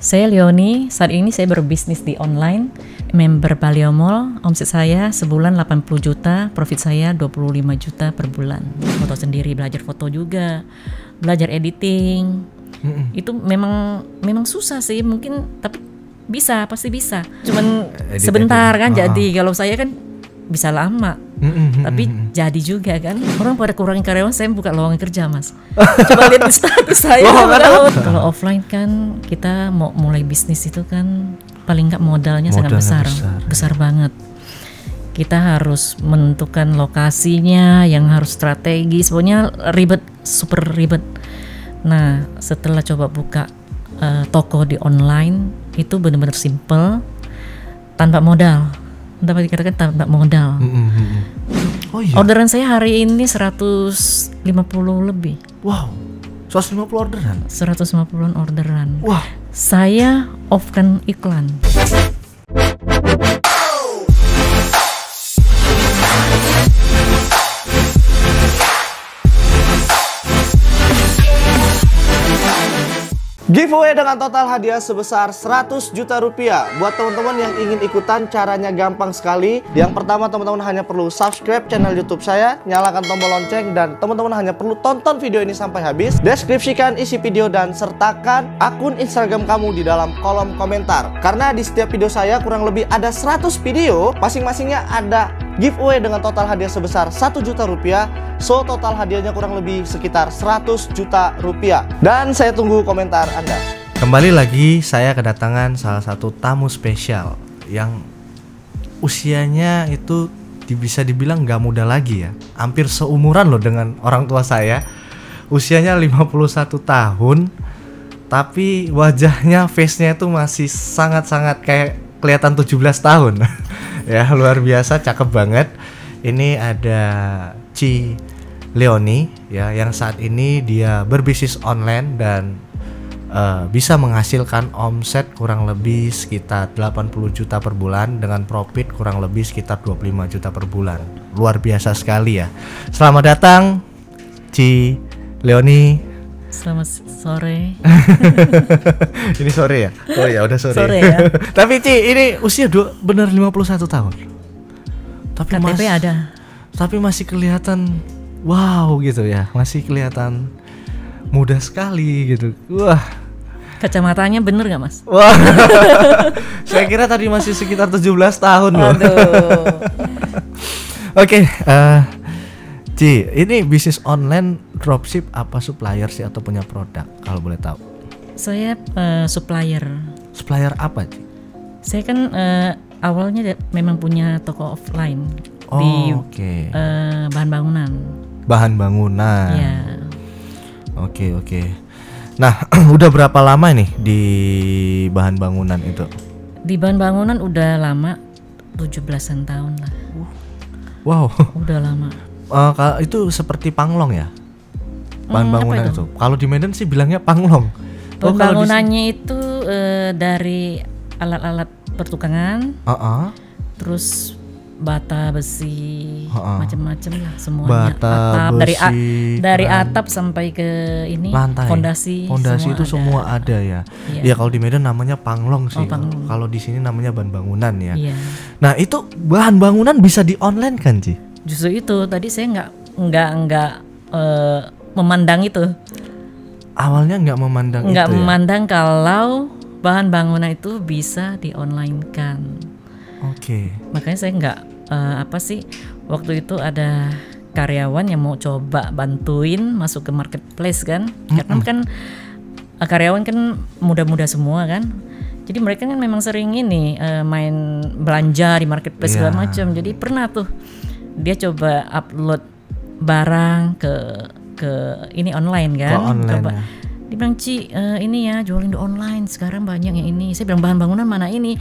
Saya Leonie, saat ini saya berbisnis di online, member Baleo Mall, omset saya sebulan 80 juta, profit saya 25 juta per bulan. Foto sendiri, belajar foto juga, belajar editing. Itu memang susah sih, mungkin tapi bisa, pasti bisa. Cuman sebentar kan jadi, kalau saya kan bisa lama. Tapi jadi juga kan. Orang pada kurangin karyawan, saya buka lowongan kerja, Mas. Coba lihat di status saya. Kalau offline kan kita mau mulai bisnis itu kan paling nggak modalnya sangat besar banget. Kita harus menentukan lokasinya yang harus strategis, pokoknya ribet, super ribet. Nah, setelah coba buka toko di online itu benar-benar simple, tanpa modal. Dapat dikatakan tanpa modal. Oh iya. Orderan saya hari ini 150 lebih. Wow, 150 orderan? 150-an orderan. Wah. Saya off-kan iklan. Giveaway dengan total hadiah sebesar 100 juta rupiah. Buat teman-teman yang ingin ikutan, caranya gampang sekali. Yang pertama, teman-teman hanya perlu subscribe channel YouTube saya, nyalakan tombol lonceng, dan teman-teman hanya perlu tonton video ini sampai habis. Deskripsikan isi video dan sertakan akun Instagram kamu di dalam kolom komentar. Karena di setiap video saya kurang lebih ada 100 video, masing-masingnya ada giveaway dengan total hadiah sebesar 1 juta rupiah. So total hadiahnya kurang lebih sekitar 100 juta rupiah. Dan saya tunggu komentar Anda. Kembali lagi saya kedatangan salah satu tamu spesial yang usianya itu bisa dibilang gak muda lagi ya. Hampir seumuran loh dengan orang tua saya. Usianya 51 tahun. Tapi wajahnya, face-nya itu masih sangat-sangat kayak kelihatan 17 tahun. Ya, luar biasa, cakep banget. Ini ada Ci Leonie ya, yang saat ini dia berbisnis online dan bisa menghasilkan omset kurang lebih sekitar 80 juta per bulan dengan profit kurang lebih sekitar 25 juta per bulan. Luar biasa sekali ya. Selamat datang Ci Leonie. Selamat sore. Ini sore ya? Oh ya, udah sore. Sore ya. Tapi Ci, ini usia bener 51 tahun. Tapi KTP ada. Tapi masih kelihatan wow gitu ya. Masih kelihatan muda sekali gitu. Wah. Kacamatanya bener gak, Mas? Wah. Saya kira tadi masih sekitar 17 tahun loh. Aduh. Oke, Ci, ini bisnis online dropship apa supplier sih atau punya produk kalau boleh tahu? Saya supplier. Supplier apa, Ci? Saya kan awalnya memang punya toko offline di bahan bangunan. Bahan bangunan. Iya. Oke. Nah, udah berapa lama nih di bahan bangunan itu? Di bahan bangunan udah lama, 17-an tahun lah. Wow. Udah lama. Itu seperti panglong ya? Bahan bangunan itu? Kalau di Medan sih bilangnya panglong. Bahan bangunannya itu dari alat-alat pertukangan, terus bata besi, macam-macam lah semuanya. Bata atap, besi, dari atap sampai ke ini lantai. fondasi itu semua ada ya. Iya, kalau di Medan namanya panglong sih. Kalau di sini namanya bahan bangunan ya. Iya. Nah, itu bahan bangunan bisa di online kan, Ci? Justru itu tadi saya nggak memandang itu. Awalnya nggak memandang itu. Nggak memandang kalau bahan bangunan itu bisa di online kan. Oke. Makanya saya nggak waktu itu ada karyawan yang mau coba bantuin masuk ke marketplace kan, karena kan karyawan kan muda-muda semua kan, jadi mereka kan memang sering ini main belanja di marketplace segala macam. Jadi pernah tuh dia coba upload barang ke ini online kan, coba dia bilang, Ci, ini ya jualin di online sekarang banyak yang ini. Saya bilang bahan bangunan mana ini?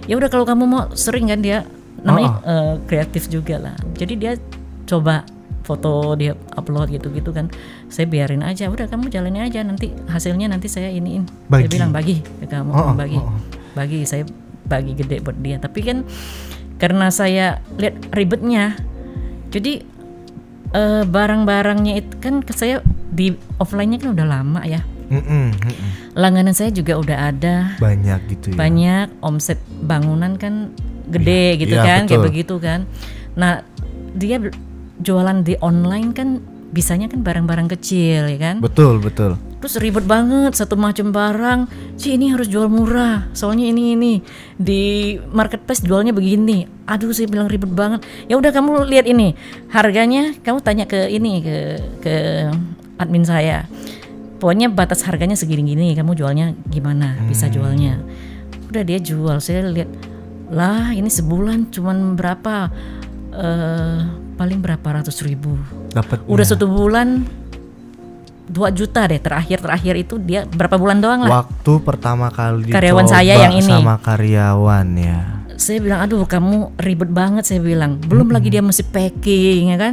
Ya udah kalau kamu mau, sering kan dia namanya kreatif juga lah. Jadi dia coba foto, dia upload gitu kan. Saya biarin aja, udah kamu jalanin aja, nanti hasilnya nanti saya iniin. Dia bilang bagi ke kamu, bagi saya bagi gede buat dia. Tapi kan karena saya lihat ribetnya, jadi barang-barangnya itu kan saya di offline-nya kan udah lama ya. Langganan saya juga udah ada Banyak gitu ya. banyak, omset bangunan kan gede gitu iya, kan, kayak betul. begitu kan. Nah, dia jualan di online kan bisanya kan barang-barang kecil ya kan. Betul, betul. Terus ribet banget satu macam barang. Ini harus jual murah. Soalnya ini di marketplace jualnya begini. Aduh, saya bilang ribet banget. Ya udah kamu lihat ini. Harganya kamu tanya ke ini ke admin saya. Pokoknya batas harganya segini-gini, kamu jualnya gimana? Bisa jualnya. Udah dia jual, saya lihat lah ini sebulan cuman berapa? Paling berapa ratus ribu. Dapat. Udah 1 bulan 2 juta deh terakhir itu dia berapa bulan doang lah. Waktu pertama kali Karyawan dicoba saya yang ini. sama karyawan ya. Saya bilang aduh kamu ribet banget, saya bilang. Belum lagi dia mesti packing ya kan.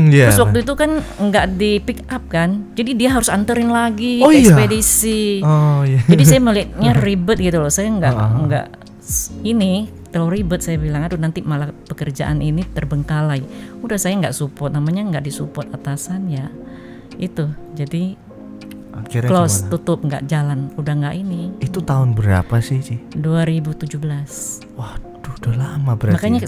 Iya. Terus waktu itu kan nggak di pick up kan, jadi dia harus anterin lagi Oh, ke iya? ekspedisi. Oh iya. Jadi saya melihatnya ribet gitu loh. Saya nggak ini terlalu ribet. Saya bilang aduh nanti malah pekerjaan ini terbengkalai. Udah saya nggak support, namanya nggak disupport atasan ya itu. Jadi Akhirnya close, gimana? tutup, nggak jalan, udah nggak ini. Itu tahun berapa sih, Ci? 2017. Waduh, udah lama berarti. Makanya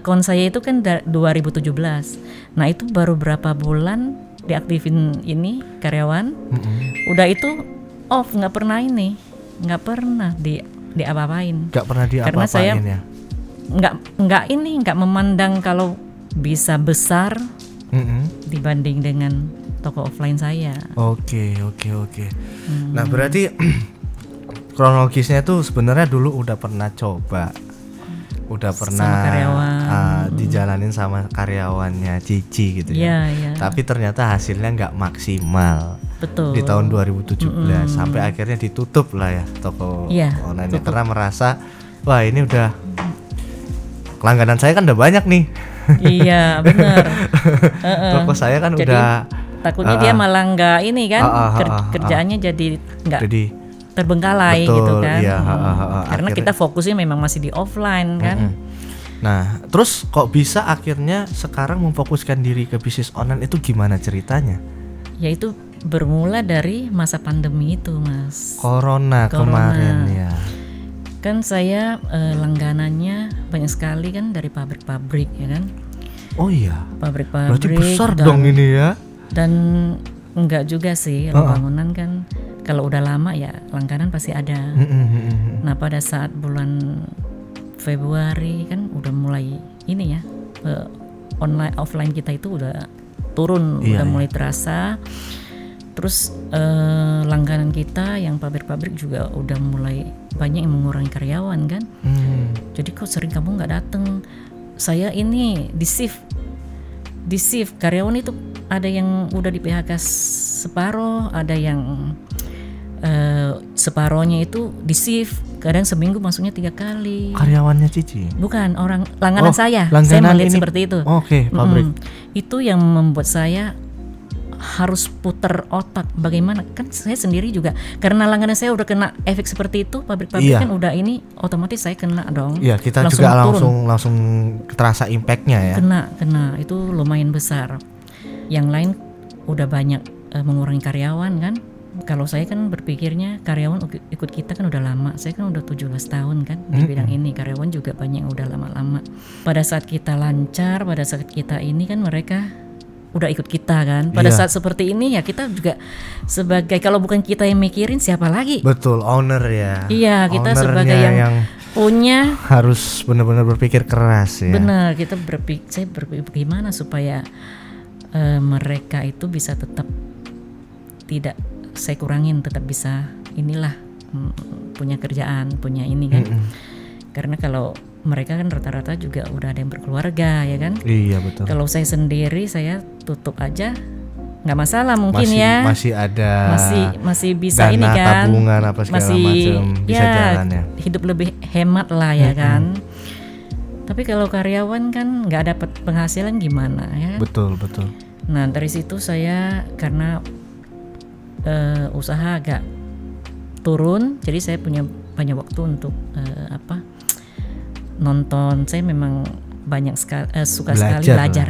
account saya itu kan 2017. Nah itu baru berapa bulan diaktifin ini karyawan. Udah itu off, nggak pernah ini, nggak pernah diapa-apain. Gak pernah Karena saya diapa-apain ya. nggak memandang kalau bisa besar dibanding dengan toko offline saya. Oke. Nah berarti kronologisnya tuh sebenarnya dulu udah pernah coba, udah pernah karyawan. dijalanin sama karyawannya Cici gitu ya. Iya. Tapi ternyata hasilnya nggak maksimal. Betul. Di tahun 2017 sampai akhirnya ditutup lah ya toko online karena merasa wah ini udah langganan saya kan udah banyak nih. Iya benar. Toko saya kan jadi, udah takutnya dia malah nggak ini kan kerjaannya jadi nggak terbengkalai betul, gitu kan. Iya, karena akhirnya, kita fokusnya memang masih di offline kan. Nah terus kok bisa akhirnya sekarang memfokuskan diri ke bisnis online itu gimana ceritanya? Yaitu bermula dari masa pandemi itu Mas. Corona. Kemarin ya. Kan saya langganannya banyak sekali kan dari pabrik-pabrik ya kan. Oh iya. Pabrik-pabrik. Berarti besar dong ini ya. Dan enggak juga sih, bangunan kan kalau udah lama ya langganan pasti ada. Nah pada saat bulan Februari kan udah mulai ini ya online offline kita itu udah turun, udah mulai terasa. Terus langganan kita yang pabrik-pabrik juga udah mulai banyak yang mengurangi karyawan kan. Jadi kok sering kamu nggak datang? Saya ini di shift karyawan itu ada yang udah di PHK separoh, ada yang separohnya itu di shift. Kadang seminggu masuknya 3 kali. Karyawannya Cici? Bukan, orang langganan saya. Langganan Saya melihat ini, seperti itu. Oke, pabrik. Itu yang membuat saya harus putar otak bagaimana, kan saya sendiri juga karena langganan saya udah kena efek seperti itu, pabrik-pabrik kan udah ini otomatis saya kena dong. Iya, kita langsung juga turun. langsung terasa impactnya ya. Kena itu lumayan besar. Yang lain udah banyak mengurangi karyawan kan. Kalau saya kan berpikirnya karyawan ikut kita kan udah lama. Saya kan udah 17 tahun kan di bidang ini. Karyawan juga banyak yang udah lama-lama. Pada saat kita lancar, pada saat kita ini kan mereka udah ikut kita kan. Pada saat seperti ini ya kita juga sebagai, kalau bukan kita yang mikirin siapa lagi? Betul, owner ya. Iya, kita ownernya sebagai yang punya harus benar-benar berpikir keras ya. Benar, kita saya berpikir gimana supaya mereka itu bisa tetap tidak saya kurangin, tetap bisa inilah punya kerjaan, punya ini kan. Karena kalau mereka kan rata-rata juga udah ada yang berkeluarga ya kan. Iya betul. Kalau saya sendiri saya tutup aja nggak masalah mungkin ya. Masih ada. Masih bisa dana, ini kan. Tabungan apa segala macam bisa jalan ya. Hidup lebih hemat lah ya kan. Tapi kalau karyawan kan nggak dapat penghasilan gimana ya. Betul. Nah dari situ saya karena usaha agak turun, jadi saya punya banyak waktu untuk nonton. Saya memang banyak suka sekali belajar.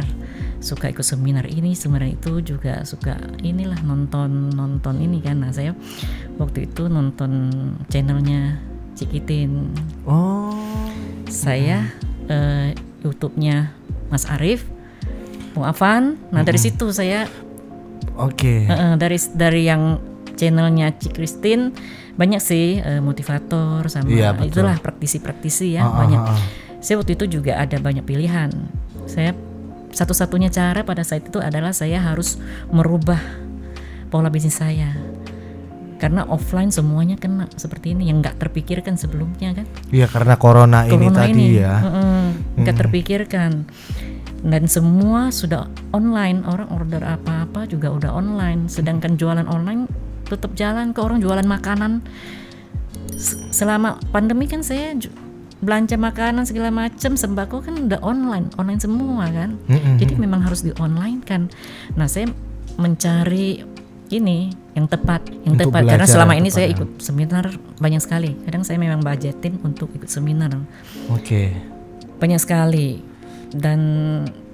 suka ikut seminar ini, seminar itu, juga suka inilah nonton ini kan. Nah saya waktu itu nonton channelnya Cikitin. Oh. Saya YouTube-nya Mas Arif, Bung Afan. Nah dari situ saya Oke. dari yang channelnya Cik Christine banyak sih motivator sama Iya, betul. itulah praktisi-praktisi ya banyak. Saya waktu itu juga ada banyak pilihan. Saya satu-satunya cara pada saat itu adalah saya harus merubah pola bisnis saya. Karena offline semuanya kena seperti ini yang nggak terpikirkan sebelumnya kan. Iya, karena corona ini tadi ya. Nggak terpikirkan. Dan semua sudah online, orang order apa-apa juga udah online. Sedangkan jualan online tetap jalan ke orang jualan makanan. Selama pandemi kan saya belanja makanan segala macam, sembako kan udah online semua kan. Jadi memang harus di online kan. Nah saya mencari ini yang tepat karena selama ini saya ikut seminar banyak sekali. Kadang saya memang budgetin untuk ikut seminar. Oke. Banyak sekali. Dan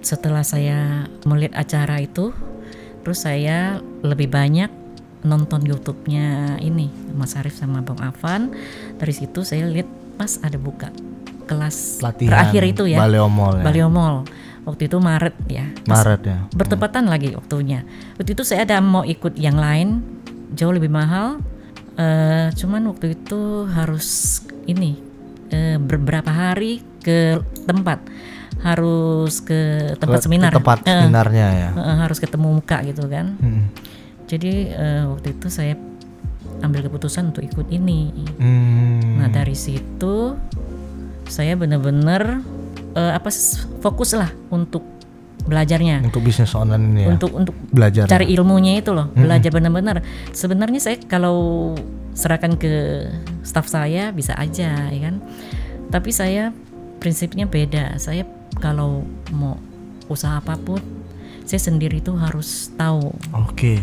setelah saya melihat acara itu, terus saya lebih banyak nonton YouTube-nya ini Mas Arif sama Bang Afan. Dari situ saya lihat pas ada buka kelas Latihan terakhir itu ya, Baliomol ya. Baliomol. Waktu itu Maret ya. Maret ya. Bertepatan lagi waktunya. Waktu itu saya ada mau ikut yang lain jauh lebih mahal. Cuman waktu itu harus ini beberapa hari ke tempat, harus ke tempat seminar. Tempat seminarnya ya. Harus ketemu muka gitu kan. Jadi waktu itu saya ambil keputusan untuk ikut ini. Nah dari situ saya benar-benar fokus lah untuk belajarnya. Untuk bisnis online ini ya. Untuk belajar. Cari ilmunya itu loh, belajar benar-benar. Sebenarnya saya kalau serahkan ke staff saya bisa aja ya kan. Tapi saya prinsipnya beda. Saya kalau mau usaha apapun, saya sendiri tuh harus tahu. Oke.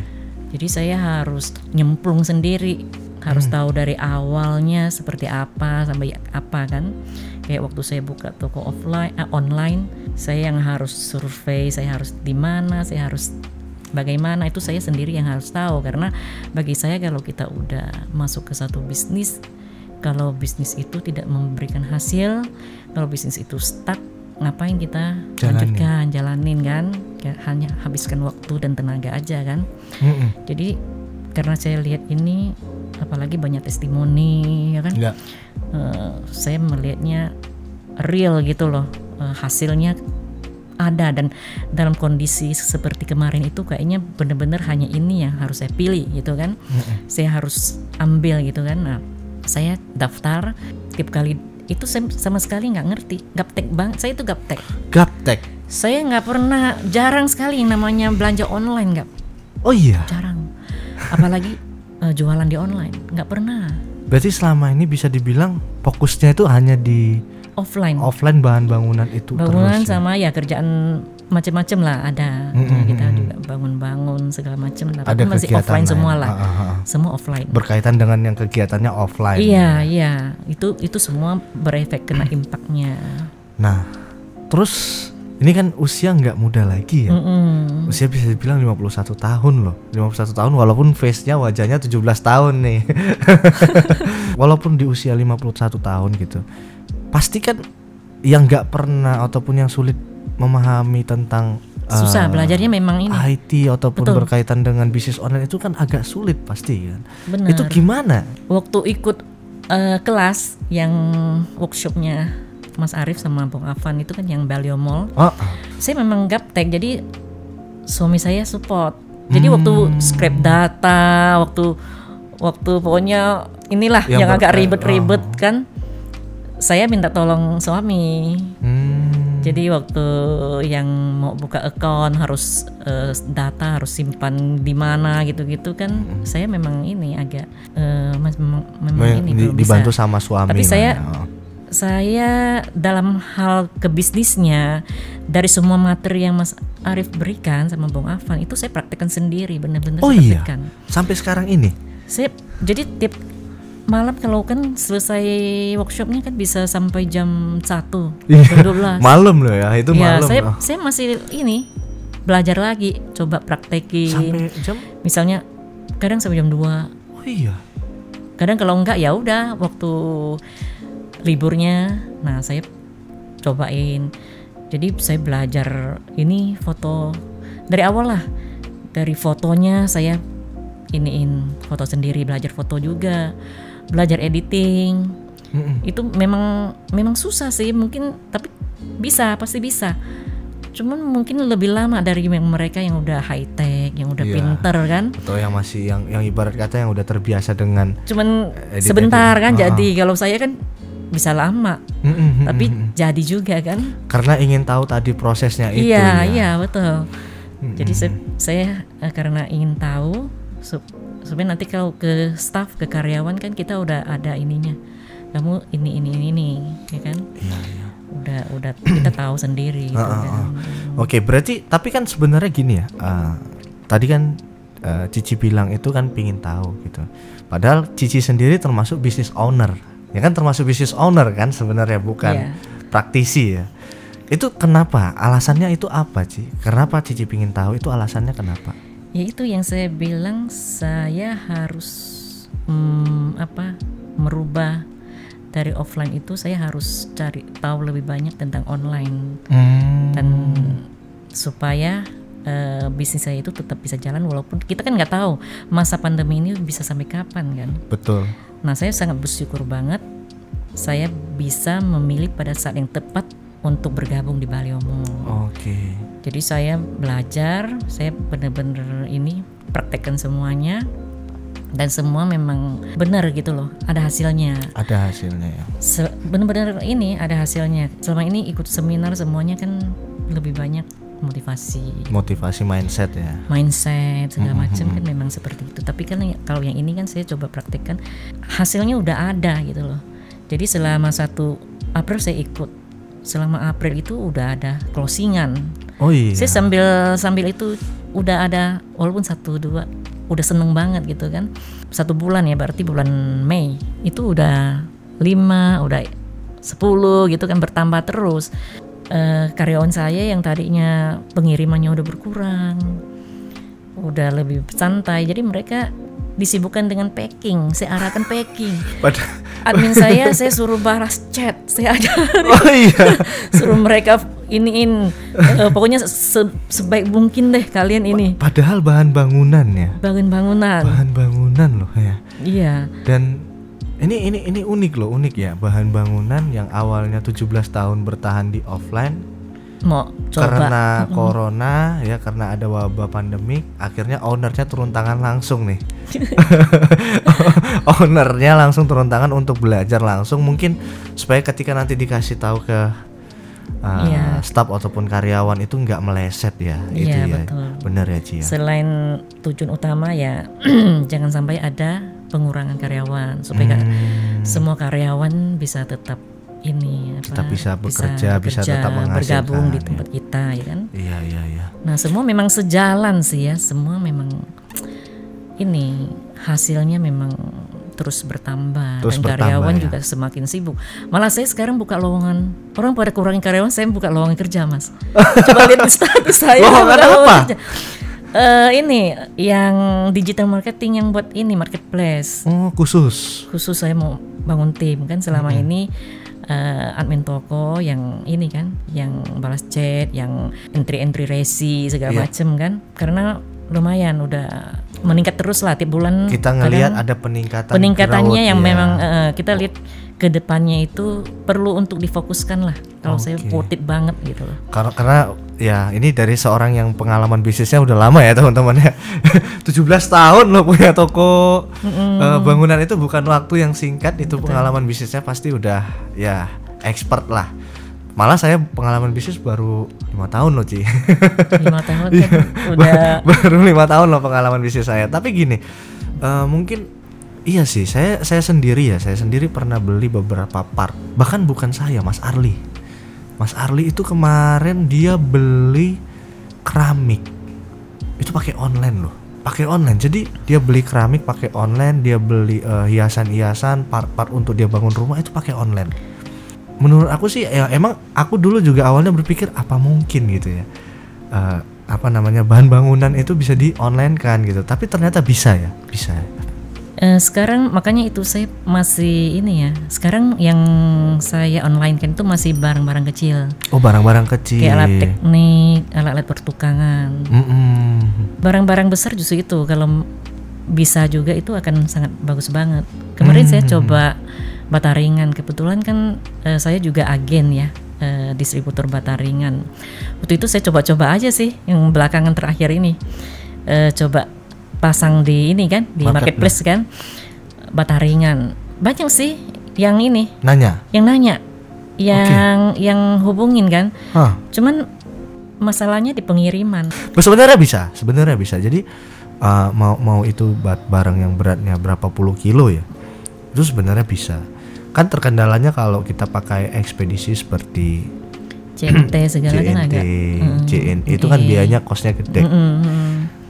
Jadi saya harus nyemplung sendiri, harus tahu dari awalnya seperti apa sampai apa kan. Kayak waktu saya buka toko online, saya yang harus survei, saya harus di mana, saya harus bagaimana, itu saya sendiri yang harus tahu. Karena bagi saya kalau kita udah masuk ke satu bisnis, kalau bisnis itu tidak memberikan hasil, kalau bisnis itu stuck, ngapain kita jalanin kan? Hanya habiskan waktu dan tenaga aja kan. Jadi karena saya lihat ini, apalagi banyak testimoni ya kan, saya melihatnya real gitu loh, hasilnya ada. Dan dalam kondisi seperti kemarin itu kayaknya benar-benar hanya ini yang harus saya pilih gitu kan. Saya harus ambil gitu kan. Nah saya daftar, tiap kali itu saya sama sekali nggak ngerti, gaptek banget. Saya itu gaptek. Saya nggak pernah, jarang sekali yang namanya belanja online, Oh iya. jarang. Apalagi jualan di online, nggak pernah. Berarti selama ini bisa dibilang fokusnya itu hanya di Offline bahan bangunan itu. Bangunan terus, sama ya kerjaan macam-macam lah ada. Kita juga bangun-bangun segala macam lah. Ada Tapi masih kegiatan offline semua lain. lah. Semua offline. Berkaitan dengan yang kegiatannya offline. Iya. Itu semua berefek, kena impactnya. Nah, terus ini kan usia nggak muda lagi ya. Usia bisa dibilang 51 tahun loh. 51 tahun walaupun face-nya, wajahnya 17 tahun nih. Walaupun di usia 51 tahun gitu. Pasti kan yang nggak pernah ataupun yang sulit memahami tentang susah belajarnya memang ini. IT ataupun Betul. berkaitan dengan bisnis online itu kan agak sulit pasti kan. Benar. Itu gimana? Waktu ikut kelas yang workshopnya Mas Arif sama Bung Afan itu kan yang Baliomol, saya memang gaptek. Jadi suami saya support. Jadi waktu scrap data, waktu pokoknya inilah yang agak ribet-ribet kan, saya minta tolong suami. Jadi waktu yang mau buka account harus data harus simpan di mana gitu-gitu kan, saya memang ini agak memang ini belum dibantu bisa. sama suami. Tapi saya dalam hal ke bisnisnya, dari semua materi yang Mas Arif berikan sama Bung Afan itu saya praktekkan sendiri, benar-benar saya praktekkan. Sampai sekarang ini? Saya jadi tiap malam kalau kan selesai workshopnya kan bisa sampai jam 1, jam 12. Malam loh ya, itu Ya, malam. saya masih ini belajar lagi, coba praktekin. Sampai jam? Misalnya kadang sampai jam 2. Oh iya. Kadang kalau enggak ya udah waktu liburnya, nah saya cobain. Jadi saya belajar ini foto dari awal lah. Dari fotonya saya iniin foto sendiri, belajar foto juga, belajar editing. Itu memang susah sih mungkin, tapi pasti bisa. Cuman mungkin lebih lama dari mereka yang udah high tech, yang udah pinter kan. Atau yang masih yang ibarat kata yang udah terbiasa dengan cuman sebentar kan. Jadi kalau saya kan bisa lama, tapi jadi juga kan. Karena ingin tahu tadi prosesnya itu. Iya betul. Jadi saya karena ingin tahu, sebenarnya nanti kalau ke staff, ke karyawan kan kita udah ada ininya. Kamu ini, ya kan? Iya. Udah kita tahu sendiri gitu kan. Oke, berarti tapi kan sebenarnya gini ya. Tadi kan Cici bilang itu kan pingin tahu gitu. Padahal Cici sendiri termasuk business owner. Ya kan, termasuk business owner kan sebenarnya, bukan praktisi ya. Itu kenapa? Alasannya itu apa, Ci? Kenapa Cici pingin tahu itu alasannya kenapa? Ya itu yang saya bilang, saya harus merubah dari offline itu, saya harus cari tahu lebih banyak tentang online dan supaya bisnis saya itu tetap bisa jalan, walaupun kita kan nggak tahu masa pandemi ini bisa sampai kapan kan. Betul. Nah saya sangat bersyukur banget saya bisa memilih pada saat yang tepat untuk bergabung di Baliho Mall. Oke. Jadi saya belajar, saya benar-benar ini praktekkan semuanya. Dan semua memang benar gitu loh, ada hasilnya. Ada hasilnya ya. Benar-benar ini ada hasilnya. Selama ini ikut seminar semuanya kan lebih banyak motivasi mindset ya. Mindset segala macam kan memang seperti itu. Tapi kan kalau yang ini kan saya coba praktekkan, hasilnya udah ada gitu loh. Jadi selama 1 April saya ikut. Selama April itu udah ada closingan. Oh iya. Saya sambil itu udah ada, walaupun 1-2 udah seneng banget gitu kan. 1 bulan ya, berarti bulan Mei itu udah 5, udah 10 gitu kan, bertambah terus. Karyawan saya yang tadinya pengirimannya udah berkurang, udah lebih santai, jadi mereka disibukkan dengan packing. Saya arahkan packing. Admin saya suruh balas chat, saya ajarin. Oh iya. Suruh mereka pokoknya sebaik mungkin deh kalian ini. Padahal bahan bangunan ya. Bahan bangunan loh ya. Iya. Dan ini unik ya, bahan bangunan yang awalnya 17 tahun bertahan di offline. Mau coba. Karena corona ya, karena ada wabah pandemik, akhirnya ownernya turun tangan langsung nih. Ownernya langsung turun tangan untuk belajar langsung, mungkin supaya ketika nanti dikasih tahu ke staf ataupun karyawan itu nggak meleset ya. Itu ya. Betul. Benar ya, Ci ya. Selain tujuan utama ya jangan sampai ada pengurangan karyawan, supaya semua karyawan bisa tetap bisa bekerja, bisa tetap menghasilkan, bergabung di tempat kita ya kan. Iya. Nah semua memang sejalan sih ya, semua memang hasilnya memang terus bertambah, dan karyawan juga semakin sibuk. Malah saya sekarang buka lowongan, orang pada kurangin karyawan, saya buka lowongan kerja, Mas. Coba lihat status saya. Lowongan apa? Ini yang digital marketing, yang buat ini marketplace. Oh, khusus saya mau bangun tim kan selama ini. Admin toko yang ini kan, yang balas chat, yang entry resi segala macem kan, karena lumayan udah meningkat terus lah tiap bulan. Kita ngelihat ada peningkatannya yang memang kita lihat ke depannya itu perlu untuk difokuskan lah. Kalau saya worth it banget gitu loh. Karena ya ini dari seorang yang pengalaman bisnisnya udah lama ya teman-teman ya. 17 tahun loh punya toko bangunan, itu bukan waktu yang singkat. Itu pengalaman bisnisnya pasti udah ya expert lah. Malah saya pengalaman bisnis baru 5 tahun loh, Ci. 5 tahun kan udah baru 5 tahun loh pengalaman bisnis saya. Tapi gini, mungkin iya sih, saya sendiri pernah beli beberapa part. Bahkan bukan saya, Mas Arli itu kemarin dia beli keramik. Itu pakai online loh. Jadi dia beli keramik pakai online, dia beli hiasan-hiasan, part-part untuk dia bangun rumah itu pakai online. Menurut aku sih ya, emang aku dulu juga awalnya berpikir apa mungkin gitu ya. apa namanya bahan bangunan itu bisa di online kan gitu. Tapi ternyata bisa ya, bisa. Sekarang makanya itu saya masih ini ya. Sekarang yang saya online kan itu masih barang-barang kecil. Oh, barang-barang kecil. Kayak alat teknik, alat-alat pertukangan. Barang-barang besar justru itu kalau bisa juga itu akan sangat bagus banget. Kemarin saya coba bata ringan. Kebetulan kan saya juga agen ya, distributor bata ringan. Waktu itu saya coba-coba aja sih yang belakangan terakhir ini. Coba pasang di ini kan, di marketplace kan, bata ringan. Banyak sih yang ini yang nanya, yang hubungin kan. Cuman masalahnya di pengiriman. Sebenarnya bisa. Jadi mau itu barang yang beratnya berapa puluh kilo ya, itu sebenarnya bisa. Kan terkendalanya kalau kita pakai ekspedisi seperti JNT segala kan agak JNE itu kan biayanya kosnya gede.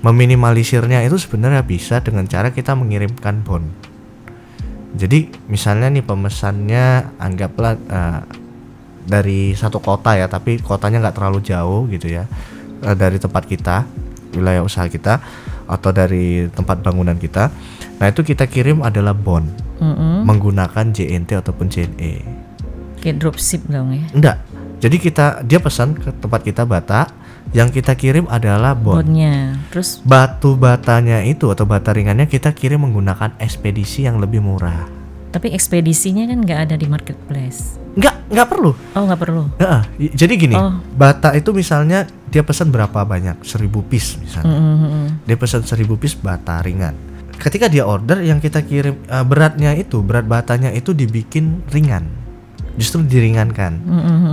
Meminimalisirnya itu sebenarnya bisa dengan cara kita mengirimkan bon. Jadi misalnya nih pemesannya anggaplah dari satu kota ya, tapi kotanya nggak terlalu jauh gitu ya, dari tempat kita, wilayah usaha kita, atau dari tempat bangunan kita. Nah itu kita kirim adalah bon menggunakan JNT ataupun JNE. Kayak dropship dong ya? Enggak. Jadi dia pesan ke tempat kita bata, yang kita kirim adalah bonnya. Terus batu batanya itu atau bata ringannya kita kirim menggunakan ekspedisi yang lebih murah. Tapi ekspedisinya kan nggak ada di marketplace. Nggak perlu. Oh, nggak perlu. Jadi gini, bata itu misalnya dia pesan berapa banyak? 1000 piece misalnya. Dia pesan 1000 piece bata ringan. Ketika dia order, yang kita kirim berat batanya itu dibikin ringan. Justru diringankan.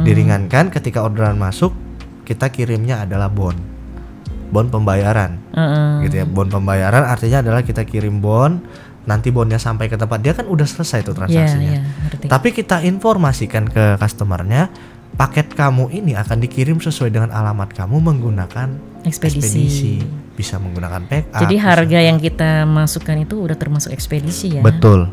Diringankan ketika orderan masuk, kita kirimnya adalah bon pembayaran. Gitu ya. Bon pembayaran artinya adalah kita kirim bon, nanti bonnya sampai ke tempat dia kan udah selesai itu transaksinya. Tapi kita informasikan ke customernya, paket kamu ini akan dikirim sesuai dengan alamat kamu menggunakan ekspedisi. Bisa menggunakan pick up. Jadi harga yang kita masukkan itu udah termasuk ekspedisi ya. Betul.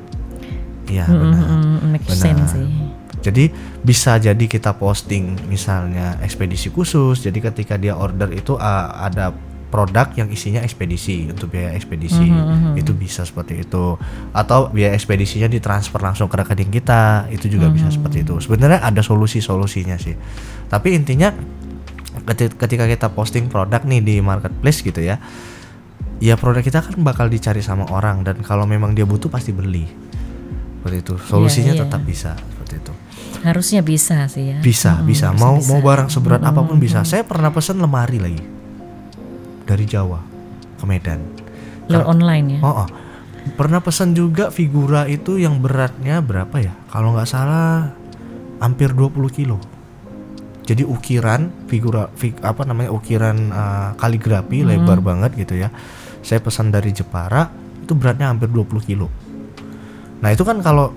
Iya, benar. Make sense sih. Jadi bisa jadi kita posting misalnya ekspedisi khusus. Jadi ketika dia order itu ada produk yang isinya ekspedisi, untuk biaya ekspedisi. Itu bisa seperti itu. Atau biaya ekspedisinya ditransfer langsung ke rekening kita, itu juga bisa seperti itu. Sebenarnya ada solusinya sih. Tapi intinya ketika kita posting produk nih di marketplace gitu ya, ya produk kita kan bakal dicari sama orang, dan kalau memang dia butuh pasti beli. Seperti itu. Solusinya tetap bisa seperti itu. Harusnya bisa sih ya. Bisa. Mau barang seberat apapun bisa. Saya pernah pesan lemari lagi dari Jawa ke Medan. Lewat online ya. Pernah pesan juga figura itu yang beratnya berapa ya? Kalau nggak salah hampir 20 kilo. Jadi ukiran ukiran kaligrafi lebar banget gitu ya. Saya pesan dari Jepara, itu beratnya hampir 20 kilo. Nah itu kan kalau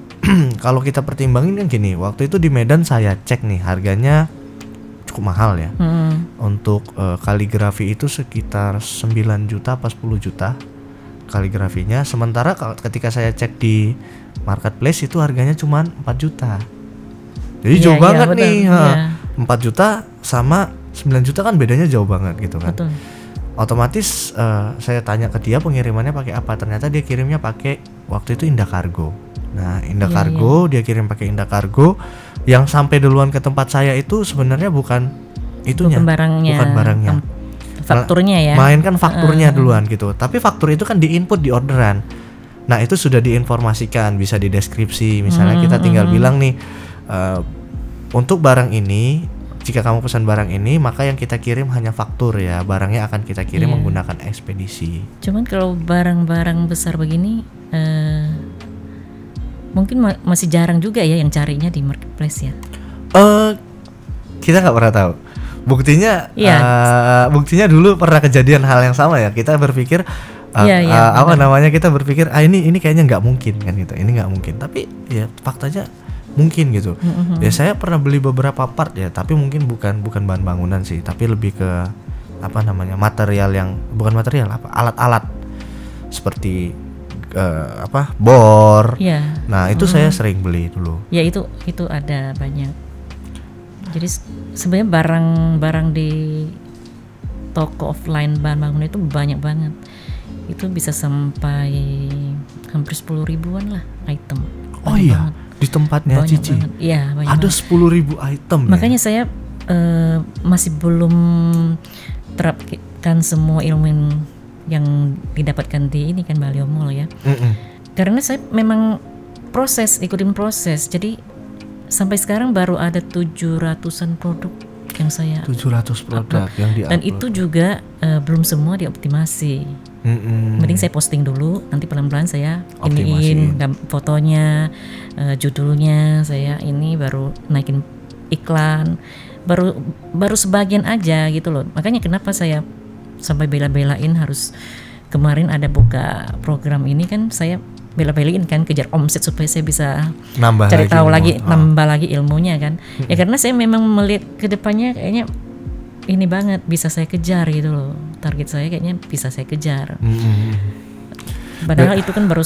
kalau kita pertimbangin kan gini, waktu itu di Medan saya cek nih harganya cukup mahal ya. Untuk kaligrafi itu sekitar 9 juta pas 10 juta kaligrafinya. Sementara ketika saya cek di marketplace itu harganya cuma 4 juta. Jadi jauh banget nih. 4 juta sama 9 juta kan bedanya jauh banget gitu kan. Betul. Otomatis saya tanya ke dia pengirimannya pakai apa. Ternyata dia kirimnya pakai waktu itu Indakargo. Nah, Indakargo dia kirim pakai Indakargo. Yang sampai duluan ke tempat saya itu sebenarnya bukan itunya, bukan barangnya. Fakturnya ya. Mainkan fakturnya duluan gitu. Tapi faktur itu kan diinput di orderan. Nah, itu sudah diinformasikan, bisa di deskripsi. Misalnya kita tinggal bilang nih, untuk barang ini, jika kamu pesan barang ini, maka yang kita kirim hanya faktur ya. Barangnya akan kita kirim menggunakan ekspedisi. Cuman kalau barang-barang besar begini mungkin masih jarang juga ya yang carinya di marketplace ya. Kita nggak pernah tahu. Buktinya dulu pernah kejadian hal yang sama ya. Kita berpikir kita berpikir ini kayaknya nggak mungkin kan gitu. Ini nggak mungkin. Tapi ya faktanya mungkin gitu. Ya saya pernah beli beberapa part ya, tapi mungkin bukan bahan bangunan sih, tapi lebih ke alat-alat seperti bor. Nah itu saya sering beli dulu. Ya itu ada banyak. Jadi sebenarnya barang-barang di toko offline bahan bangunan itu banyak banget. Itu bisa sampai hampir 10 ribuan lah item. Oh Banyak iya, banget. di tempatnya Banyak Cici banget. Iya, banyak ada banget. 10.000 item. Makanya saya masih belum terapkan semua ilmu yang didapatkan di ini kan Balio Mall ya. Karena saya memang ikutin proses. Jadi sampai sekarang baru ada 700-an produk yang saya 700 produk yang di-upload. dan itu juga belum semua dioptimasi. Mending saya posting dulu, nanti pelan-pelan saya iniin fotonya, judulnya saya ini baru naikin iklan, baru sebagian aja gitu loh. Makanya kenapa saya sampai bela-belain harus kemarin ada buka program ini kan, saya bela-belain kan kejar omset supaya saya bisa cari tahu lagi, nambah lagi ilmunya kan. Ya karena saya memang melihat ke depannya kayaknya ini banget bisa saya kejar gitu loh. Target saya kayaknya bisa saya kejar. Padahal itu kan baru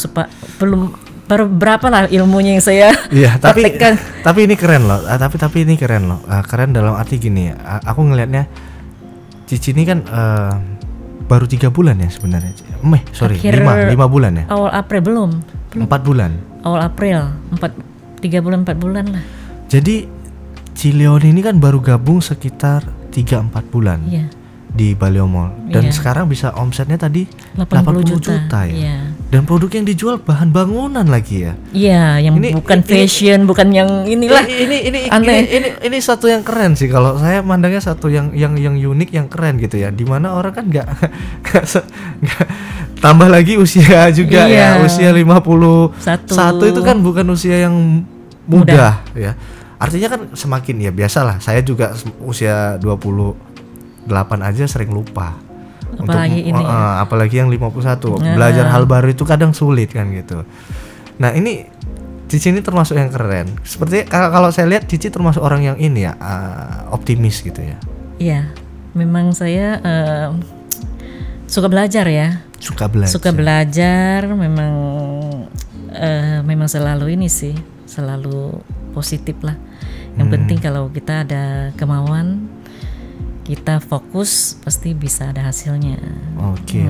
berapa lah ilmunya yang saya praktekkan. Tapi ini keren loh. Tapi ini keren loh. Keren dalam arti gini ya. Aku ngelihatnya Cici ini kan baru 3 bulan ya sebenarnya. 5 bulan ya. Awal April belum. 4 bulan. Awal April 3 bulan 4 bulan lah. Jadi Cileoni ini kan baru gabung sekitar 3-4 bulan. Iya. Di Balio Mall dan sekarang bisa omsetnya tadi 80 juta ya. Iya. Dan produk yang dijual bahan bangunan lagi ya. Iya, yang bukan fashion, bukan yang inilah. Ini satu yang keren sih, kalau saya mandangnya satu yang unik, yang keren gitu ya. Dimana orang kan nggak tambah lagi usia juga ya, usia 51 itu kan bukan usia yang mudah ya. Artinya kan semakin ya biasalah. Saya juga usia 28 aja sering lupa. Apalagi ini apalagi yang 51. Belajar hal baru itu kadang sulit kan gitu. Nah, ini Cici ini termasuk yang keren. Seperti kalau saya lihat Cici termasuk orang yang ini ya, optimis gitu ya. Iya. Memang saya suka belajar ya. Suka belajar memang selalu ini sih, selalu positif lah. Yang penting kalau kita ada kemauan, kita fokus, pasti bisa ada hasilnya. Oke.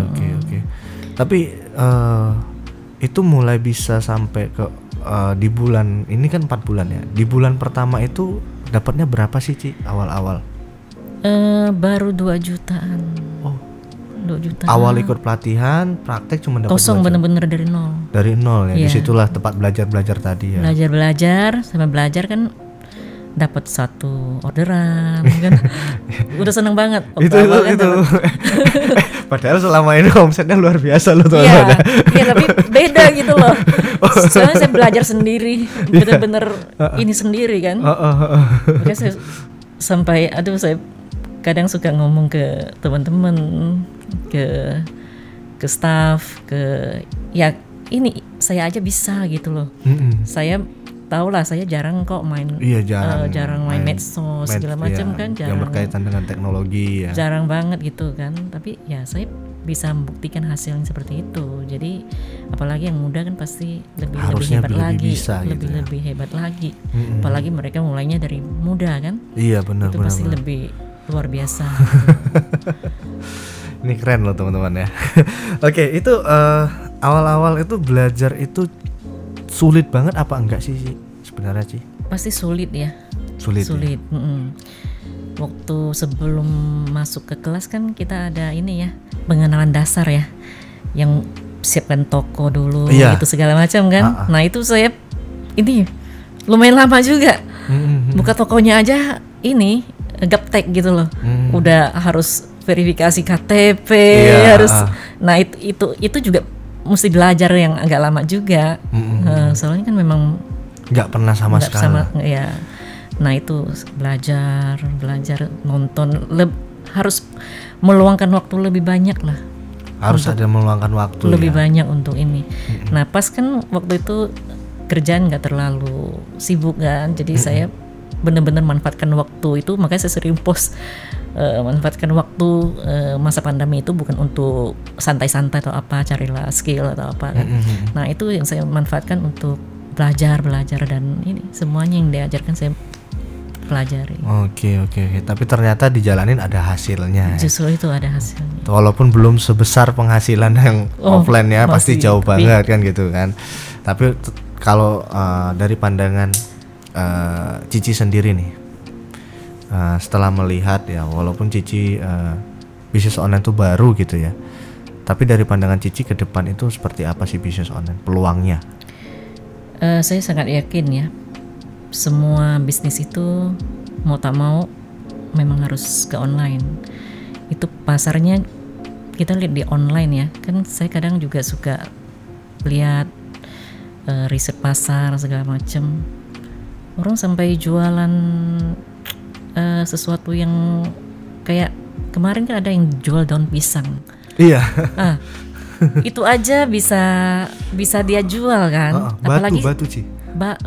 Tapi itu mulai bisa sampai ke di bulan ini kan 4 bulan ya. Di bulan pertama itu dapatnya berapa sih Ci awal-awal? Baru 2 jutaan. Oh, 2 jutaan. Awal ikut pelatihan, praktek cuma dapat kosong, bener-bener dari nol. Dari nol ya. Disitulah tempat belajar tadi ya. Belajar sama belajar kan dapat 1 orderan kan. Udah seneng banget. Itu. Padahal selama ini omsetnya luar biasa loh teman-teman. Iya, tapi beda gitu loh. Soalnya saya belajar sendiri, bener-bener ini sendiri kan. Makanya saya sampai saya kadang suka ngomong ke teman-teman, ke staff, ya ini saya aja bisa gitu loh. Saya tahu lah, saya jarang kok main, jarang main medsos segala macam kan, jarang. Yang berkaitan dengan teknologi ya. Jarang banget gitu kan, tapi ya saya bisa membuktikan hasilnya seperti itu. Jadi apalagi yang muda kan pasti lebih hebat lagi, lebih hebat lagi. Apalagi mereka mulainya dari muda kan. Iya benar. Itu pasti lebih luar biasa. Ini keren loh teman-teman ya. Oke, itu awal-awal itu belajar itu sulit banget apa enggak sih sebenarnya Ci? Pasti sulit ya. Sulit. Ya? Waktu sebelum masuk ke kelas kan kita ada ini ya, pengenalan dasar ya, yang siapkan toko dulu gitu segala macam kan. Nah itu saya ini lumayan lama juga. Buka tokonya aja ini gaptek gitu loh. Udah harus verifikasi KTP, harus. Nah itu juga mesti belajar yang agak lama juga. Soalnya kan memang nggak pernah sama sekali. Ya. Nah itu belajar nonton, harus meluangkan waktu lebih banyak lah. Harus ada meluangkan waktu lebih banyak untuk ini. Nah pas kan waktu itu kerjaan nggak terlalu sibuk kan, jadi saya benar-benar manfaatkan waktu itu. Makanya saya sering post manfaatkan waktu masa pandemi itu bukan untuk santai-santai atau apa, carilah skill atau apa kan. Nah itu yang saya manfaatkan untuk belajar dan ini semuanya yang diajarkan saya pelajari. Oke. Tapi ternyata dijalanin ada hasilnya. Justru itu ada hasilnya. Walaupun belum sebesar penghasilan yang offline ya, pasti jauh banget kan gitu kan. Tapi kalau dari pandangan Cici sendiri nih, setelah melihat ya, walaupun Cici bisnis online itu baru gitu ya, tapi dari pandangan Cici ke depan itu seperti apa sih bisnis online, peluangnya? Saya sangat yakin ya, semua bisnis itu mau tak mau memang harus ke online. Itu pasarnya kita lihat di online ya, kan saya kadang juga suka lihat riset pasar segala macam. Orang sampai jualan sesuatu yang kayak kemarin kan ada yang jual daun pisang. Iya. Itu aja bisa dia jual kan. Apalagi batu Ci.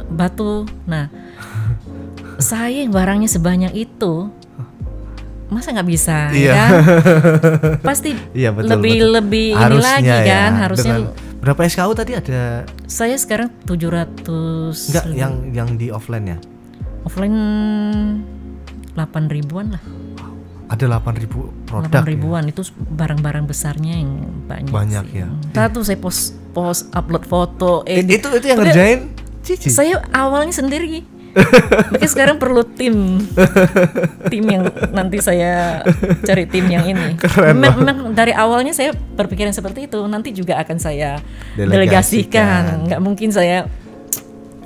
Batu. Nah, saya yang barangnya sebanyak itu, masa nggak bisa? Iya. Ya kan? Pasti lebih ini lagi kan, harusnya. Berapa SKU tadi ada? Saya sekarang 700. Enggak, yang di offline ya? Offline 8.000-an lah. Ada 8.000 produk. 8.000-an ya? Itu barang-barang besarnya yang banyak sih. Ya. Tuh saya post upload foto. Itu yang ngerjain Cici. Saya awalnya sendiri. Makanya sekarang perlu tim yang nanti saya cari tim yang ini. Memang dari awalnya saya berpikiran seperti itu. Nanti juga akan saya delegasikan. Nggak mungkin saya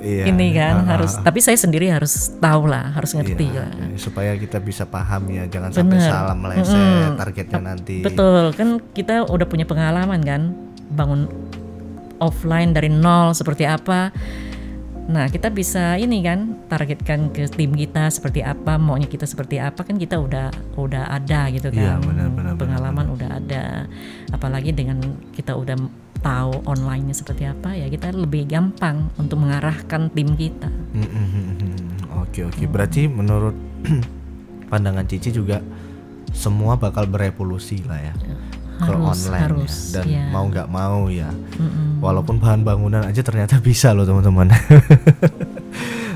ini kan harus. Tapi saya sendiri harus tahu lah, harus ngerti lah. Supaya kita bisa paham ya, jangan sampai salah meleset targetnya nanti. Betul, kan kita udah punya pengalaman kan, bangun offline dari nol seperti apa. Nah, kita bisa ini kan targetkan ke tim kita seperti apa, maunya kita seperti apa, kan kita udah ada gitu kan. Benar, pengalaman udah ada. Apalagi dengan kita udah tahu online-nya seperti apa, ya kita lebih gampang untuk mengarahkan tim kita. Oke. Berarti menurut pandangan Cici juga semua bakal berevolusi lah ya. Ke online ya. Dan mau nggak mau ya, walaupun bahan bangunan aja ternyata bisa loh teman-teman.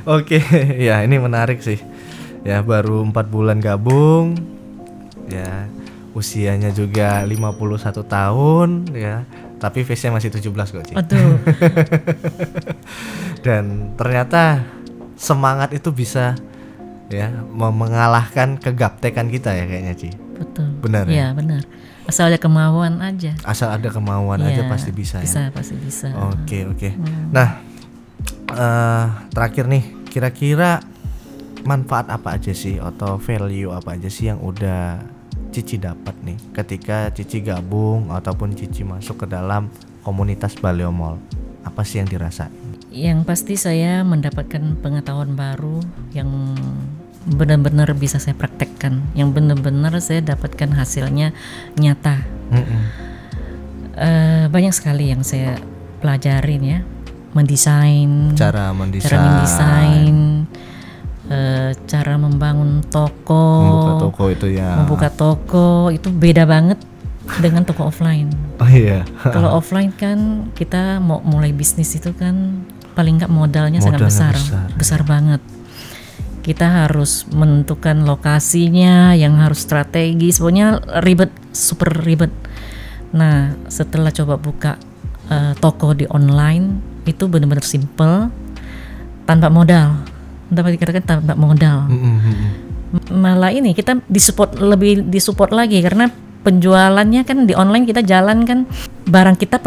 Oke, ya ini menarik sih ya, baru 4 bulan gabung ya, usianya juga 51 tahun ya, tapi face-nya masih 17 kok Ci. Aduh. Dan ternyata semangat itu bisa ya mengalahkan kegaptekan kita ya kayaknya Ci. Betul. Benar ya? Iya benar. Asal ada kemauan aja. Asal ada kemauan aja pasti bisa ya. Pasti bisa. Oke. Nah, terakhir nih, kira-kira manfaat apa aja sih atau value apa aja sih yang udah Cici dapat nih ketika Cici gabung ataupun Cici masuk ke dalam komunitas Baleo Mall? Apa sih yang dirasain? Yang pasti saya mendapatkan pengetahuan baru yang benar-benar bisa saya praktekkan, yang benar-benar saya dapatkan hasilnya nyata. Banyak sekali yang saya pelajarin ya, cara mendesain, cara membangun membuka toko itu beda banget dengan toko offline. Oh iya. Kalau offline kan kita mau mulai bisnis itu kan paling nggak modalnya sangat besar banget. Kita harus menentukan lokasinya yang harus strategis, pokoknya super ribet. Nah, setelah coba buka toko di online, itu benar-benar simple, tanpa modal. Dapat dikatakan tanpa modal. Malah ini kita lebih disupport lagi karena penjualannya kan di online kita jalan kan, barang kita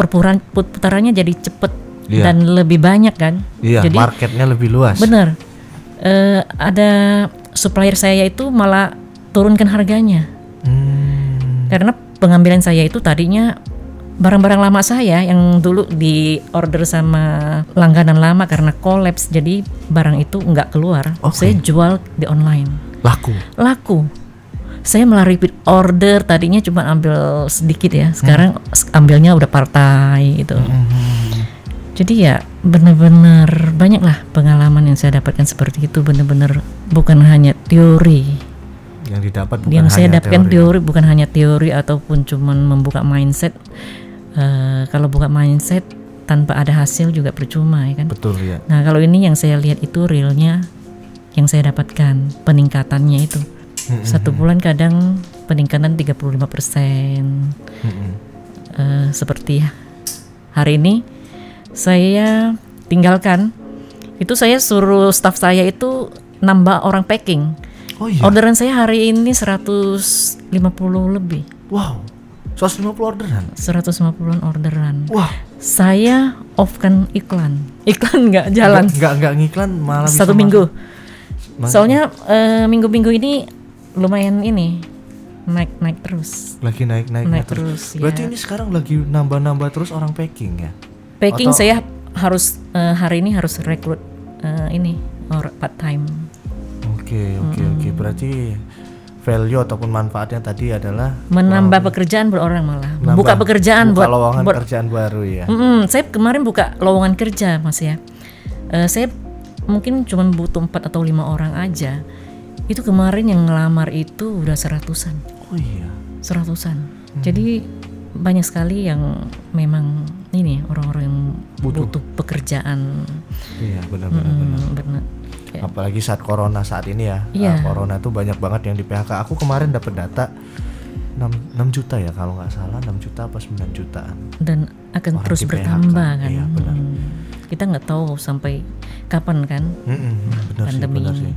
putarannya jadi cepet dan lebih banyak kan. Iya, jadi marketnya lebih luas. Bener. Ada supplier saya itu malah turunkan harganya karena pengambilan saya itu tadinya barang-barang lama saya yang dulu di order sama langganan lama karena kolaps, jadi barang itu nggak keluar. Saya jual di online, laku. Saya malah repeat order, tadinya cuma ambil sedikit ya, sekarang ambilnya udah partai gitu. Jadi ya benar-benar banyak lah pengalaman yang saya dapatkan seperti itu, benar-benar bukan hanya teori. Yang saya dapatkan teori bukan hanya teori ataupun cuman membuka mindset. Kalau buka mindset tanpa ada hasil juga percuma ya kan. Betul ya. Nah kalau ini yang saya lihat itu realnya yang saya dapatkan peningkatannya itu. Satu bulan kadang peningkatan 35%. Seperti hari ini saya tinggalkan, itu saya suruh staff saya itu nambah orang packing. Oh iya. Orderan saya hari ini 150 lebih. Wow. 150 orderan. 150-an orderan. Wah. Saya off-kan iklan. Iklan nggak jalan. Nggak ngiklan malah bisa 1 minggu. Masuk. Soalnya minggu-minggu ini lumayan ini naik terus. Lagi naik terus. Berarti Ya. ini sekarang lagi nambah terus orang packing ya? Packing Atau- saya harus hari ini harus rekrut ini part time. Oke. Berarti value ataupun manfaatnya tadi adalah Menambah pekerjaan buat orang, malah Nambah- buka pekerjaan buka buat lowongan kerjaan baru ya. Saya kemarin buka lowongan kerja, Mas ya. Saya mungkin cuma butuh 4 atau 5 orang aja. Itu kemarin yang ngelamar itu udah 100-an. Oh iya. 100-an. Jadi banyak sekali yang memang ini orang-orang yang butuh pekerjaan. Iya, benar. Benar. Ya. Apalagi saat corona saat ini ya. Iya. Corona tuh banyak banget yang di PHK. Aku kemarin dapat data 6 juta ya kalau nggak salah, 6 juta apa 9 jutaan. Dan akan Orang terus di PHK. bertambah kan. Iya, benar. Kita nggak tahu sampai kapan kan. Pandemi Benar ini. sih.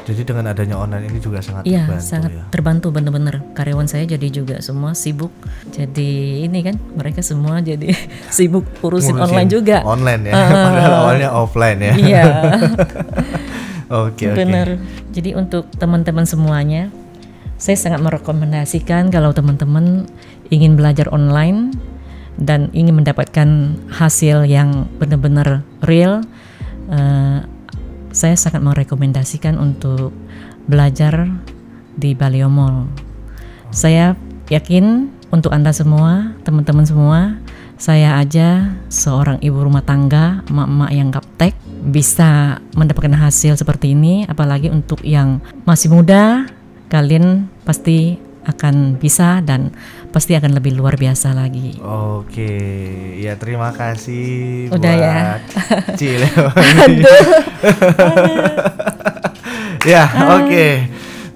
Jadi dengan adanya online ini juga sangat Iya, terbantu sangat ya. terbantu bener-bener. Karyawan saya jadi juga semua sibuk. Jadi ini kan mereka semua jadi sibuk urusin online juga. Online ya. Padahal awalnya offline ya. Iya. Oke. Bener. Jadi untuk teman-teman semuanya, saya sangat merekomendasikan kalau teman-teman ingin belajar online dan ingin mendapatkan hasil yang benar-benar real, saya sangat merekomendasikan untuk belajar di Baleo Mall. Saya yakin untuk Anda semua, teman-teman semua, saya aja seorang ibu rumah tangga, emak-emak yang gaptek, bisa mendapatkan hasil seperti ini. Apalagi untuk yang masih muda, kalian pasti akan bisa dan pasti akan lebih luar biasa lagi. Oke, ya terima kasih Udah buat ya. Cileo. Ya, oke.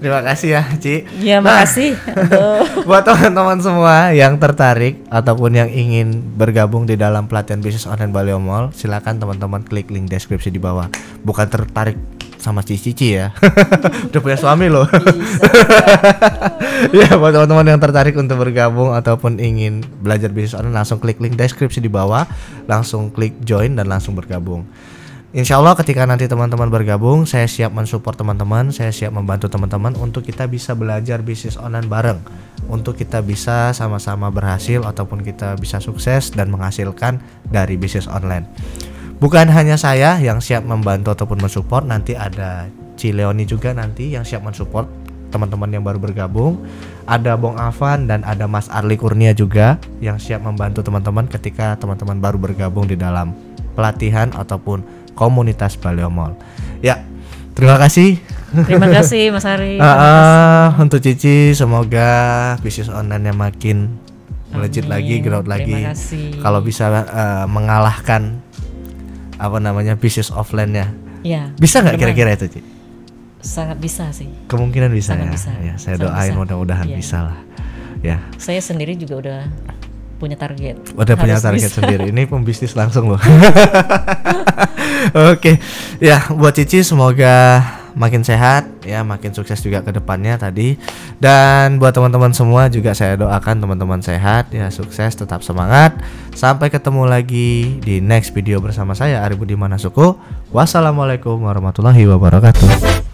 Terima kasih ya, Ci. Ya, makasih. Aduh. Buat teman-teman semua yang tertarik ataupun yang ingin bergabung di dalam pelatihan bisnis online Baleo Mall, silakan teman-teman klik link deskripsi di bawah. Bukan tertarik sama Cici ya. Udah punya suami loh. Ya, buat teman-teman yang tertarik untuk bergabung ataupun ingin belajar bisnis online, langsung klik link deskripsi di bawah, langsung klik join dan langsung bergabung. Insya Allah ketika nanti teman-teman bergabung, saya siap mensupport teman-teman, saya siap membantu teman-teman untuk kita bisa belajar bisnis online bareng, untuk kita bisa sama-sama berhasil ataupun kita bisa sukses dan menghasilkan dari bisnis online. Bukan hanya saya yang siap membantu ataupun mensupport, nanti ada Cileoni juga nanti yang siap mensupport teman-teman yang baru bergabung. Ada Bong Avan dan ada Mas Arli Kurnia juga yang siap membantu teman-teman ketika teman-teman baru bergabung di dalam pelatihan ataupun komunitas Baleo Mall. Ya, terima kasih. Terima kasih Mas Ari. Untuk Cici, semoga bisnis online-nya makin melejit lagi, growth lagi. Terima kasih. Kalau bisa mengalahkan bisnis offline-nya. Ya. Bisa nggak kira-kira itu, Ci? Sangat bisa sih. Kemungkinan bisa. Sangat Ya. bisa. Ya, saya Sangat doain bisa. mudah-mudahan Iya. bisa lah. Ya. Saya sendiri juga udah punya target. Udah punya Harus target bisa. sendiri. Ini pembisnis langsung loh. Oke. Ya, buat Cici semoga makin sehat ya, makin sukses juga ke depannya tadi. Dan buat teman-teman semua juga saya doakan teman-teman sehat ya, sukses, tetap semangat. Sampai ketemu lagi di next video bersama saya Ari Budiman Suku. Wassalamualaikum warahmatullahi wabarakatuh.